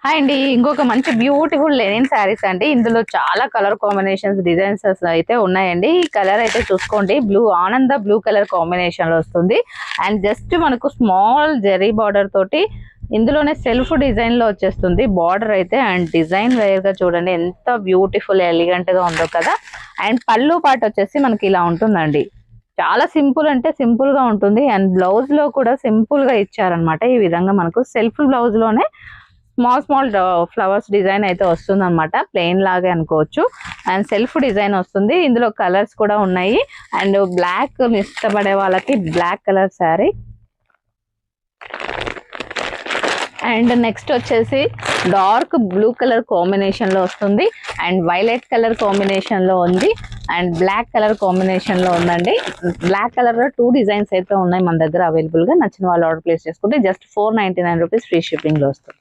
Hi అండి, ఇంకొక మంచి బ్యూటిఫుల్ లెనిన్ శారీస్ అండి. ఇందులో చాలా కలర్ కాంబినేషన్స్ డిజైన్స్ అయితే ఉన్నాయండి. ఈ కలర్ అయితే చూసుకోండి, బ్లూ ఆనంద బ్లూ కలర్ కాంబినేషన్ లో వస్తుంది. అండ్ జస్ట్ మనకు స్మాల్ జెరీ బార్డర్ తోటి ఇందులోనే సెల్ఫ్ డిజైన్ లో వచ్చేస్తుంది బార్డర్ అయితే. అండ్ డిజైన్ వేర్ గా చూడండి ఎంత బ్యూటిఫుల్ ఎలిగెంట్ గా ఉందో కదా. అండ్ పళ్ళు పాటు వచ్చేసి మనకి ఇలా ఉంటుందండి. చాలా సింపుల్ అంటే సింపుల్ గా ఉంటుంది. అండ్ బ్లౌజ్ లో కూడా సింపుల్ గా ఇచ్చారనమాట. ఈ విధంగా మనకు సెల్ఫ్ బ్లౌజ్ లోనే స్మాల్ స్మాల్ ఫ్లవర్స్ డిజైన్ అయితే వస్తుంది అనమాట. ప్లెయిన్ లాగే అనుకోవచ్చు. అండ్ సెల్ఫ్ డిజైన్ వస్తుంది. ఇందులో కలర్స్ కూడా ఉన్నాయి. అండ్ బ్లాక్ ఇష్టపడే వాళ్ళకి black colour sari. And next వచ్చేసి డార్క్ బ్లూ కలర్ కాంబినేషన్ లో వస్తుంది. అండ్ వైలెట్ కలర్ కాంబినేషన్ లో ఉంది. అండ్ బ్లాక్ కలర్ కాంబినేషన్ లో ఉందండి. బ్లాక్ కలర్ లో 2 డిజైన్స్ అయితే ఉన్నాయి మన దగ్గర అవైలబుల్ గా. నచ్చిన వాళ్ళు ఆర్డర్ ప్లేస్ చేసుకుంటే జస్ట్ 499 రూపీస్ ఫ్రీ షిప్పింగ్ లో వస్తుంది.